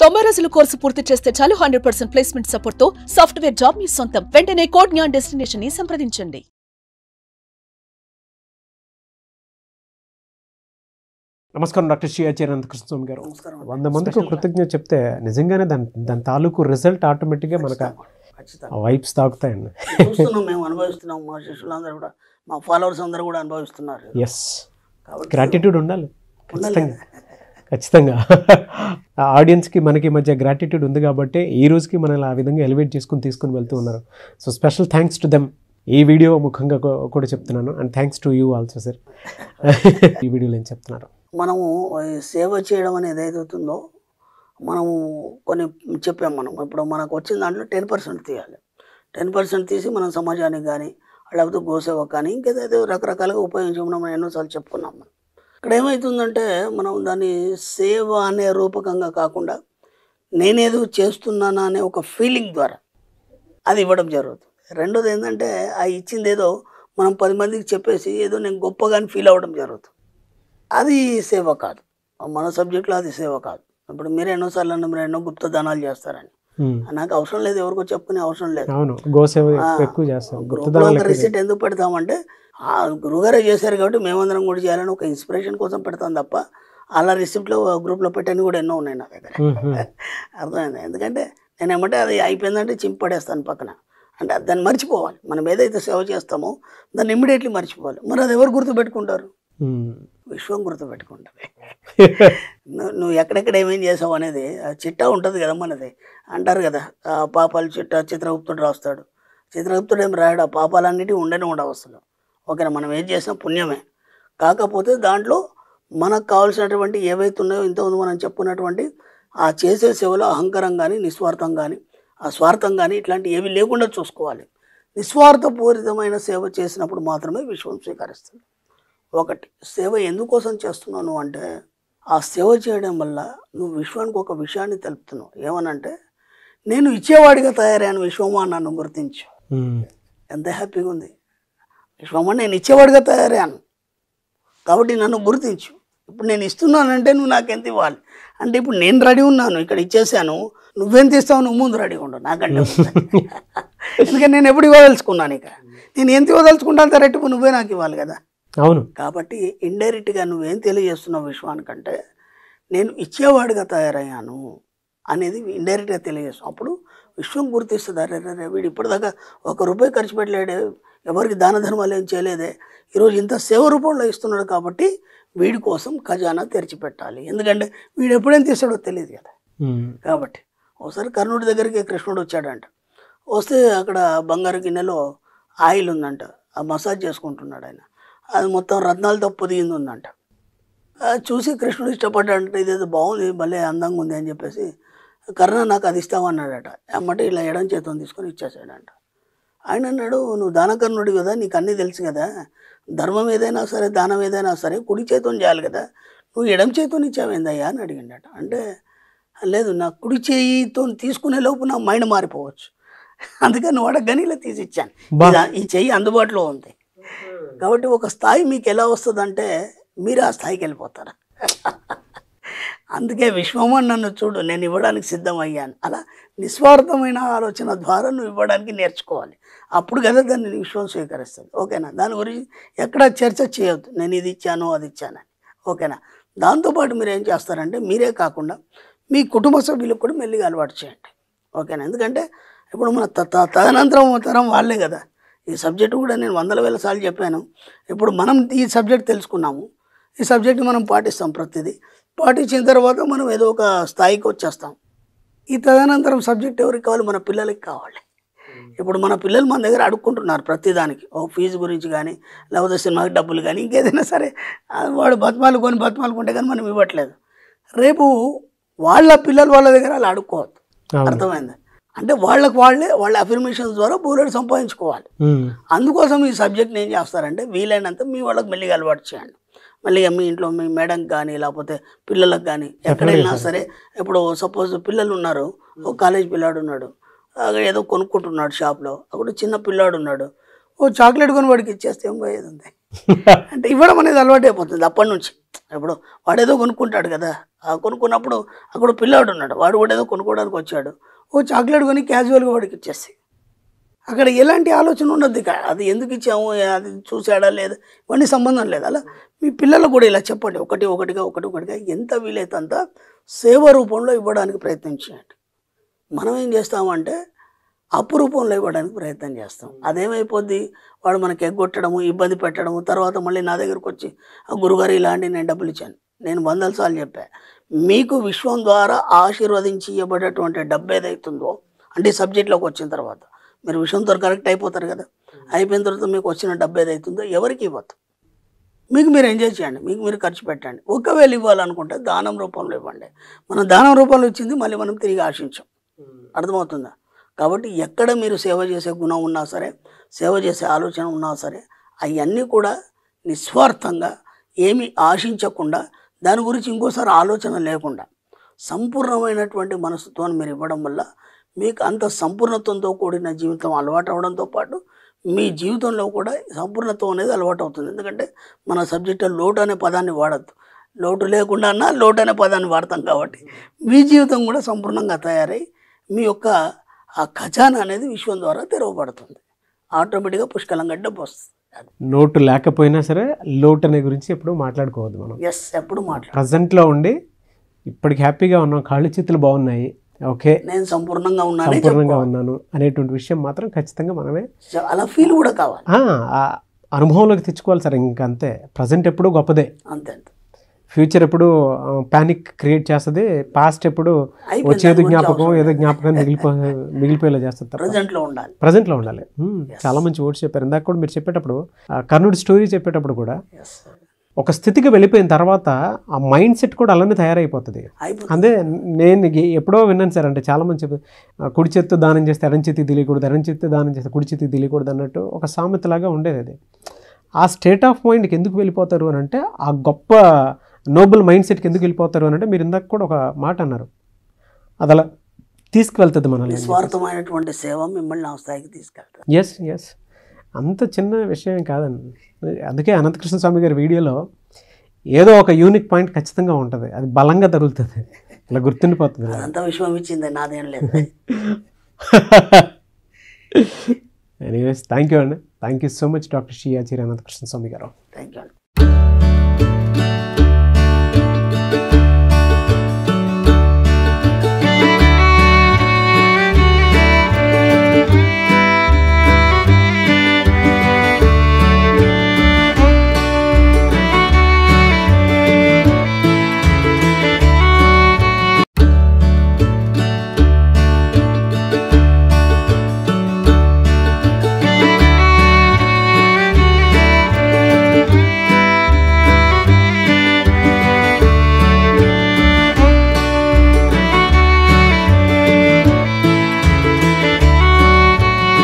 90 రోజుల కోర్సు పూర్తి చేస్తే చాలు 100% ప్లేస్మెంట్ సపోర్ట్ తో సాఫ్ట్వేర్ జాబ్ మీ సొంతం. వెంటనే కోడ్ జ్ఞాన్ డెస్టినేషన్ ని సంప్రదించండి. నమస్కారం డాక్టర్ శ్రీ ఆచార్య కృష్ణస్వామి గారు. 100 మందికి కృతజ్ఞత చెప్తే నిజంగానే దాని తాలూకు రిజల్ట్ ఆటోమేటిక్గా మనకు వైబ్స్ తాగుతాయండి. మేము అనుభవిస్తున్నాం, మా శిష్యులందరూ కూడా, మా ఫాలోవర్స్ అందరూ కూడా అనుభవిస్తున్నారు. ఎస్, గ్రాటిట్యూడ్ ఉండాలి ఖచ్చితంగా. ఆడియన్స్కి మనకి మధ్య గ్రాటిట్యూడ్ ఉంది కాబట్టి ఈ రోజుకి మనల్ని ఆ విధంగా ఎలివేట్ తీసుకుని వెళ్తూ ఉన్నారు. So special thanks to them. ఈ వీడియో ముఖంగా కూడా చెప్తున్నాను, and thanks to you also sir. ఈ వీడియోలో ఏం చెప్తున్నారు? మనము సేవ చేయడం అనేది ఏదవుతుందో మనము కొన్ని చెప్పాం. మనం ఇప్పుడు మనకు వచ్చిన దాంట్లో 10% తీయాలి. 10% తీసి మనం సమాజానికి కానీ లేకపోతే గోసేవ కానీ ఇంకేదైతే రకరకాలుగా ఉపయోగించడం మనం ఎన్నోసార్లు చెప్పుకున్నాం. మనం ఇక్కడ ఏమవుతుందంటే మనం దాన్ని సేవ అనే రూపకంగా కాకుండా నేనేదో చేస్తున్నానా అనే ఒక ఫీలింగ్ ద్వారా అది ఇవ్వడం జరుగుతుంది. రెండోది ఏంటంటే ఆ ఇచ్చింది ఏదో మనం 10 మందికి చెప్పేసి ఏదో నేను గొప్పగాని ఫీల్ అవ్వడం జరుగుతుంది. అది సేవ కాదు. మన సబ్జెక్ట్లో అది సేవ కాదు. ఇప్పుడు మీరు ఎన్నోసార్లు అన్న మీరు ఎన్నో గుప్త దానాలు చేస్తారని, నాకు అవసరం లేదు, ఎవరికో చెప్పుకునే అవసరం లేదు. రిసిట్ ఎందుకు పెడతామంటే గురుగారే చేశారు కాబట్టి మేమందరం కూడా చేయాలని ఒక ఇన్స్పిరేషన్ కోసం పెడతాం తప్ప అలా రిసిప్ట్లో గ్రూప్లో పెట్టని కూడా ఎన్నో ఉన్నాయి నా దగ్గర. అర్థమైంది? ఎందుకంటే నేను ఏమంటే అది అయిపోయిందంటే చింపడేస్తాను పక్కన. అంటే దాన్ని మర్చిపోవాలి. మనం ఏదైతే సేవ చేస్తామో దాన్ని ఇమ్మీడియట్లీ మర్చిపోవాలి. మరి అది ఎవరు గుర్తుపెట్టుకుంటారు? విశ్వం గుర్తుపెట్టుకుంటుంది. నువ్వు ఎక్కడెక్కడ ఏమేం చేసావు అనేది చిట్టా ఉంటుంది కదా మనది. అంటారు కదా, పాపాలు చిట్టా చిత్రగుప్తుడు రాస్తాడు. చిత్రగుప్తుడు ఏం రాయడు, ఆ పాపాలన్నిటి ఉండనే ఉండవు అసలు. ఓకేనా, మనం ఏం చేసినా పుణ్యమే. కాకపోతే దాంట్లో మనకు కావాల్సినటువంటి ఏవైతే ఉన్నాయో ఇంతకుముందు మనం చెప్పుకున్నటువంటి ఆ చేసే సేవలో అహంకారం కానీ నిస్వార్థం కానీ ఆ స్వార్థం కానీ ఇట్లాంటివి ఏవి లేకుండా చూసుకోవాలి. నిస్వార్థపూరితమైన సేవ చేసినప్పుడు మాత్రమే విశ్వం స్వీకరిస్తుంది. ఒకటి, సేవ ఎందుకోసం చేస్తున్నాను అంటే ఆ సేవ చేయడం వల్ల నువ్వు విశ్వానికి ఒక విషయాన్ని తెలుపుతున్నావు. ఏమనంటే నేను ఇచ్చేవాడిగా తయారయ్యాను విశ్వమా, నన్ను గుర్తించు. ఎంత హ్యాపీగా ఉంది. విశ్వమా, నేను ఇచ్చేవాడిగా తయారయ్యాను కాబట్టి నన్ను గుర్తించు. ఇప్పుడు నేను ఇస్తున్నానంటే నువ్వు నాకు ఎంత ఇవ్వాలి అంటే ఇప్పుడు నేను రెడీ ఉన్నాను, ఇక్కడ ఇచ్చేసాను, నువ్వెంత ఇస్తావు, నువ్వు ముందు రెడీ ఉండవు నాకంటే. ఎందుకంటే నేను ఎప్పుడు ఇవ్వదలుచుకున్నాను, ఇక నేను ఎంత ఇవ్వదలుచుకుంటాను తరెట్టు నువ్వే నాకు ఇవ్వాలి కదా. అవును. కాబట్టి ఇండైరెక్ట్గా నువ్వేం తెలియజేస్తున్నావు విశ్వానికంటే నేను ఇచ్చేవాడిగా తయారయ్యాను అనేది ఇండైరెక్ట్గా తెలియజేస్తాం. అప్పుడు విశ్వం గుర్తిస్తుంది, అరే వీడు ఇప్పటిదాకా ₹1 ఖర్చు పెట్టలేడే, ఎవరికి దాన ధర్మాలు ఏం చేయలేదే, ఈరోజు ఇంత సేవ రూపంలో ఇస్తున్నాడు కాబట్టి వీడి కోసం ఖజానా తెరిచిపెట్టాలి. ఎందుకంటే వీడు ఎప్పుడేం తీస్తాడో తెలియదు కదా. కాబట్టి ఒకసారి కర్ణుడి దగ్గరికి కృష్ణుడు వచ్చాడంట. వస్తే అక్కడ బంగారు గిన్నెలో ఆయిల్ ఉందంట, ఆ మసాజ్ చేసుకుంటున్నాడు ఆయన. అది మొత్తం రత్నాలతో పొదిగింది ఉందంట. చూసి కృష్ణుడు ఇష్టపడ్డాడంట, ఇదేదో బాగుంది, భలే అందంగా ఉంది అని చెప్పేసి, కర్ణ నాకు అది ఇస్తామన్నాడట. అమ్మటే ఇలా ఎడం చేతం తీసుకొని ఇచ్చేసాడంట. ఆయన అన్నాడు, నువ్వు దానకర్ణుడు కదా, నీకు అన్నీ తెలుసు కదా, ధర్మం ఏదైనా సరే దానం ఏదైనా సరే కుడి చేతం చేయాలి కదా, నువ్వు ఎడం చేతం ఇచ్చావేందయ్యా అని అడిగిండట. అంటే లేదు, నా కుడి చేయితో తీసుకునే లోపు నా మైండ్ మారిపోవచ్చు, అందుకని నువ్వు అడగని ఇలా తీసి ఇచ్చాను, ఈ చెయ్యి అందుబాటులో ఉంది. కాబట్టి ఒక స్థాయి మీకు ఎలా వస్తుందంటే మీరు ఆ స్థాయికి వెళ్ళిపోతారు. అందుకే విశ్వమని నన్ను చూడు, నేను ఇవ్వడానికి సిద్ధమయ్యాను. అలా నిస్వార్థమైన ఆలోచన ద్వారా నువ్వు ఇవ్వడానికి నేర్చుకోవాలి. అప్పుడు కదా దాన్ని విశ్వం స్వీకరిస్తుంది. ఓకేనా, దాని గురించి ఎక్కడ చర్చ చేయొద్దు, నేను ఇది ఇచ్చాను అది ఇచ్చానని. ఓకేనా, దాంతోపాటు మీరు ఏం చేస్తారంటే మీరే కాకుండా మీ కుటుంబ సభ్యులకు కూడా మెల్లిగా అలవాటు చేయండి. ఓకేనా, ఎందుకంటే ఇప్పుడు మన తదనంతరం తరం వాళ్ళే కదా. ఈ సబ్జెక్టు కూడా నేను 100,000 సార్లు చెప్పాను. ఇప్పుడు మనం ఈ సబ్జెక్ట్ తెలుసుకున్నాము, ఈ సబ్జెక్ట్ మనం పాటిస్తాం. ప్రతిదీ పాటించిన తర్వాత మనం ఏదో ఒక స్థాయికి వచ్చేస్తాం. ఈ తదనంతరం సబ్జెక్ట్ ఎవరికి కావాలి? మన పిల్లలకి కావాలి. ఇప్పుడు మన పిల్లలు మన దగ్గర అడుక్కుంటున్నారు ప్రతిదానికి, ఓ ఫీజు గురించి కానీ లేకపోతే సినిమాకి డబ్బులు కానీ ఇంకేదైనా సరే. వాడు బతిమాలుకుంటే కానీ మనం ఇవ్వట్లేదు. రేపు వాళ్ళ పిల్లలు వాళ్ళ దగ్గర అలా అడుక్కోవద్దు. అర్థమైంది? అంటే వాళ్ళ అఫర్మేషన్స్ ద్వారా బోలెడు సంపాదించుకోవాలి. అందుకోసం ఈ సబ్జెక్ట్ని ఏం చేస్తారంటే వీలైనంత మీ వాళ్ళకి మెల్లిగా అలవాటు చేయండి. మళ్ళీగా మీ ఇంట్లో మీ మేడంకి కానీ లేకపోతే పిల్లలకు కానీ ఎక్కడైనా సరే. ఇప్పుడు సపోజ్ పిల్లలు ఉన్నారు, ఒక కాలేజ్ పిల్లాడు ఉన్నాడు, ఏదో కొనుక్కుంటున్నాడు షాప్లో, అప్పుడు చిన్న పిల్లాడు ఉన్నాడు, ఓ చాక్లెట్ కొని వాడికి ఇచ్చేస్తే ఏం పోయేది ఉంది అంటే ఇవ్వడం అనేది అలవాటు అయిపోతుంది అప్పటి నుంచి. ఇప్పుడు వాడేదో కొనుక్కుంటాడు కదా, ఆ కొనుక్కున్నప్పుడు అక్కడ పిల్లాడు ఉన్నాడు, వాడు కూడా ఏదో కొనుక్కోవడానికి వచ్చాడు, ఓ చాక్లెట్ కొని క్యాజువల్గా వాడికి ఇచ్చేసి అక్కడ ఎలాంటి ఆలోచన ఉండద్దు. అది ఎందుకు ఇచ్చాము, అది చూసాడా లేదా, ఇవన్నీ సంబంధం లేదు. అలా మీ పిల్లలకు కూడా ఇలా చెప్పండి, ఒకటిగా ఎంత వీలైతే అంత సేవ రూపంలో ఇవ్వడానికి ప్రయత్నం చేయండి. మనం ఏం చేస్తామంటే అప్పు రూపంలో ఇవ్వడానికి ప్రయత్నం చేస్తాం. అదేమైపోద్ది, వాడు మనకి ఎగ్గొట్టడము, ఇబ్బంది పెట్టడము, తర్వాత మళ్ళీ నా దగ్గరకు వచ్చి ఆ గురుగారు ఇలాంటి నేను డబ్బులు ఇచ్చాను. నేను 100 సార్లు చెప్పాను, మీకు విశ్వం ద్వారా ఆశీర్వదించి ఇవ్వబడేటువంటి డబ్బు ఏదైతుందో అంటే సబ్జెక్ట్లోకి వచ్చిన తర్వాత మీరు విషయంతో కరెక్ట్ అయిపోతారు కదా, అయిపోయిన తర్వాత మీకు వచ్చిన డబ్బు ఏదైతుందో ఎవరికి ఇవ్వద్దు, మీకు మీరు ఎంజాయ్ చేయండి, మీకు మీరు ఖర్చు పెట్టండి. ఒకవేళ ఇవ్వాలనుకుంటే దానం రూపంలో ఇవ్వండి. మనం దానం రూపంలో ఇచ్చింది మళ్ళీ మనం తిరిగి ఆశించాం. అర్థమవుతుందా? కాబట్టి ఎక్కడ మీరు సేవ చేసే గుణం ఉన్నా సరే, సేవ చేసే ఆలోచన ఉన్నా సరే, అవన్నీ కూడా నిస్వార్థంగా ఏమి ఆశించకుండా, దాని గురించి ఇంకోసారి ఆలోచన లేకుండా సంపూర్ణమైనటువంటి మనసుతో మీరు ఇవ్వడం వల్ల మీకు అంత సంపూర్ణత్వంతో కూడిన జీవితం అలవాటు అవడంతో పాటు మీ జీవితంలో కూడా సంపూర్ణత్వం అనేది అలవాటు అవుతుంది. ఎందుకంటే మన సబ్జెక్టులో లోటు అనే పదాన్ని వాడద్దు, లోటు లేకుండా అన్నా లోటు అనే పదాన్ని వాడతాం. కాబట్టి మీ జీవితం కూడా సంపూర్ణంగా తయారై మీ యొక్క ఆ ఖజానా అనేది విశ్వం ద్వారా తెరవబడుతుంది. ఆటోమేటిక్గా పుష్కలంగా డబ్బు వస్తుంది. నోటు లేకపోయినా సరే లోటు అనే గురించి ఎప్పుడు మాట్లాడుకోవద్దు మనం. ఎస్, ఎప్పుడు ప్రజెంట్లో ఉండి ఇప్పటికి హ్యాపీగా ఉన్నాం, కాళ్ళు చేతులు బాగున్నాయి, ఓకే నేను సంపూర్ణంగా ఉన్నాను అనేటువంటి విషయం మాత్రం ఖచ్చితంగా మనమే అలా ఫీల్ కూడా కావాలి, అనుభవంలోకి తెచ్చుకోవాలి సార్. ఇంకంతే. ప్రజెంట్ ఎప్పుడు గొప్పదే, అంతే. ఫ్యూచర్ ఎప్పుడు ప్యానిక్ క్రియేట్ చేస్తుంది, పాస్ట్ ఎప్పుడు వచ్చేది జ్ఞాపకం ఏదో జ్ఞాపకాన్ని మిగిలిపోయేలా చేస్తుంది. ప్రజెంట్లో ఉండాలి. చాలా మంచి వర్డ్స్ చెప్పారు. ఇందాక కూడా మీరు చెప్పేటప్పుడు కర్ణుడి స్టోరీ చెప్పేటప్పుడు కూడా ఒక స్థితికి వెళ్ళిపోయిన తర్వాత ఆ మైండ్ సెట్ కూడా అలానే తయారైపోతుంది. అదే నేను ఎప్పుడో విన్నాను సార్, అంటే చాలామంది చెప్పి కుడి చేత్తో దానం చేస్తే ఎడం చేతికి తెలియకూడదు, ఎడం చేత్తో దానం చేస్తే కుడి చేతికి తెలియకూడదు అన్నట్టు ఒక సామెతలాగా ఉండేది. అది ఆ స్టేట్ ఆఫ్ మైండ్కి ఎందుకు వెళ్ళిపోతారు అని అంటే, ఆ గొప్ప నోబుల్ మైండ్ సెట్కి ఎందుకు వెళ్ళిపోతారు అని అంటే, మీరు ఇందాక కూడా ఒక మాట అన్నారు, అది అలా తీసుకువెళ్తుంది మనల్ని. స్వార్థమైనటువంటి సేవ మిమ్మల్ని ఆ స్థాయికి తీసుకెళ్తారు. ఎస్ అంత చిన్న విషయం కాదండి. అందుకే అనంతకృష్ణ స్వామి గారి వీడియోలో ఏదో ఒక యూనిక్ పాయింట్ ఖచ్చితంగా ఉంటుంది, అది బలంగా తగులుతుంది, అలా గుర్తుండిపోతుంది. అంత విషయం ఇచ్చింది నాదేం లేదు. ఎనీవేస్, థ్యాంక్ యూ అండి. Thank you so much doctor Shri Acharya Anantakrishna Swami గారు. థ్యాంక్ యూ అండి.